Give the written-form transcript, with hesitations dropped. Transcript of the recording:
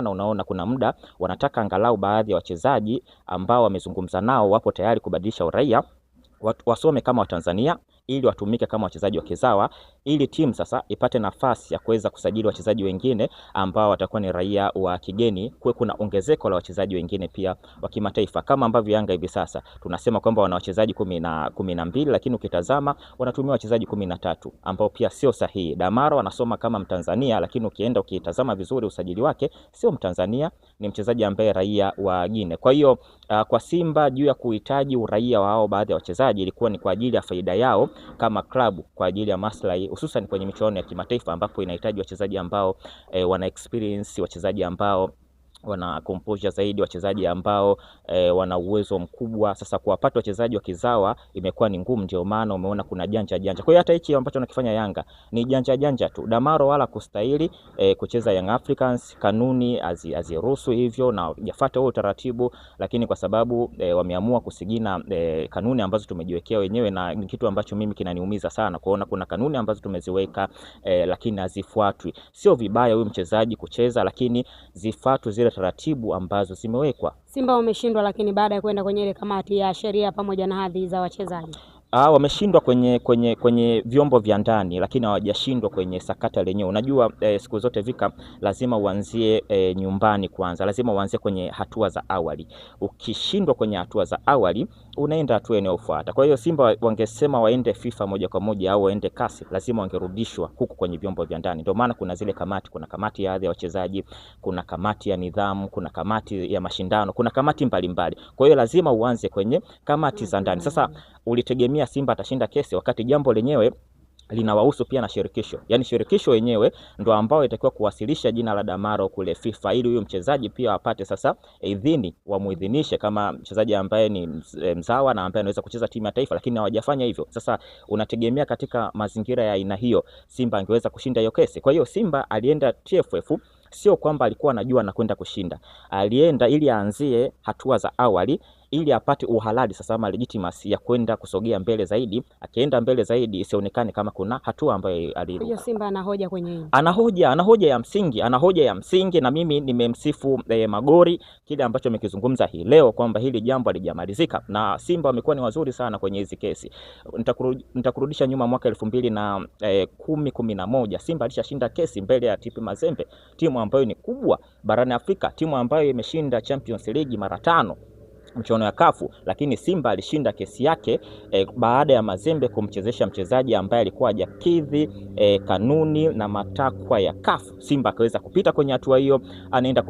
Unaona kuna muda wanataka angalau baadhi ya wachezaji ambao wamezungumza nao wapo tayari kubadilisha uraia wasome kama Watanzania ili watumike kama wachezaji wa kizawa, ili timu sasa ipate nafasi ya kuweza kusajili wachezaji wengine ambao watakuwa ni raia wa kigeni, kuwe kuna ongezeko la wachezaji wengine pia wa kimataifa. Kama ambavyo Yanga hivi sasa tunasema kwamba wana wachezaji 12, lakini ukitazama wanatumia wachezaji 13 ambao pia sio sahihi. Damaro anasoma kama Mtanzania, lakini ukienda ukitazama vizuri usajili wake sio Mtanzania, ni mchezaji ambaye raia wa Guinea. Kwa hiyo kwa Simba juu ya kuhitaji uraia wao baadhi ya wachezaji ilikuwa ni kwa ajili ya faida yao kama klabu, kwa ajili ya maslahi hususan kwenye michuano ya kimataifa ambapo inahitaji wachezaji ambao wana experience, wachezaji ambao wana composure zaidi, wachezaji ambao wana uwezo mkubwa. Sasa kuwapata wachezaji wa kizawa imekuwa ni ngumu, ndio maana umeona kuna janja. Kwa hiyo hata hichi ambacho wanakifanya Yanga ni janja tu. Damaro wala kustahili kucheza Young Africans, kanuni aziruhusu hivyo na yafuate huo utaratibu, lakini kwa sababu wameamua kusigina kanuni ambazo tumejiwekea wenyewe, na kitu ambacho mimi kinaniumiza sana kuona kuna kanuni ambazo tumeziweka lakini hazifuatwi. Sio vibaya huyu mchezaji kucheza, lakini zifuatwe zile taratibu ambazo zimewekwa. Simba wameshindwa, lakini baada ya kwenda kwenye ile kamati ya sheria pamoja na hadhi za wachezaji. Wameshindwa kwenye vyombo vya ndani, lakini hawajashindwa kwenye sakata lenyewe. Unajua siku zote Vika lazima uanzie nyumbani kwanza, lazima uanzie kwenye hatua za awali. Ukishindwa kwenye hatua za awali unaenda hatua inayofuata. Kwa hiyo Simba wangesema waende FIFA moja kwa moja au waende kasi, lazima wangerudishwa huku kwenye vyombo vya ndani. Ndio maana kuna zile kamati, kuna kamati ya hadhi ya wachezaji, kuna kamati ya nidhamu, kuna kamati ya mashindano, kuna kamati mbalimbali. Kwa hiyo lazima uanze kwenye kamati za ndani. Sasa ulitegemea Simba atashinda kesi wakati jambo lenyewe linawahusu pia na shirikisho. Yaani shirikisho yenyewe ndio ambao itakiwa kuwasilisha jina la Damaro kule FIFA ili huyo mchezaji pia apate sasa idhini, wamuidhinishe kama mchezaji ambaye ni mzawa na ambaye anaweza kucheza timu ya taifa, lakini hawajafanya hivyo. Sasa unategemea katika mazingira ya aina hiyo Simba angeweza kushinda hiyo kesi. Kwa hiyo Simba alienda TFF sio kwamba alikuwa anajua anakwenda kushinda. Alienda ili aanzie hatua za awali ili apate uhalali sasa ama legitimacy ya kwenda kusogea mbele zaidi. Akienda mbele zaidi isionekane kama kuna hatua ambayo aliruka. Hiyo Simba anahoja kwenye hili. Anahoja ya msingi, na mimi nimemsifu Magori kile ambacho amekizungumza hii leo kwamba hili jambo halijamalizika na Simba wamekuwa ni wazuri sana kwenye hizi kesi. Nitakurudisha nyuma mwaka 2010-11 Simba alishashinda kesi mbele ya TP Mazembe, timu ambayo ni kubwa barani Afrika, timu ambayo imeshinda Champions League mara 5 mchuano ya kafu, lakini Simba alishinda kesi yake baada ya Mazembe kumchezesha mchezaji ambaye alikuwa hajakidhi kanuni na matakwa ya kafu. Simba akaweza kupita kwenye hatua hiyo, anaenda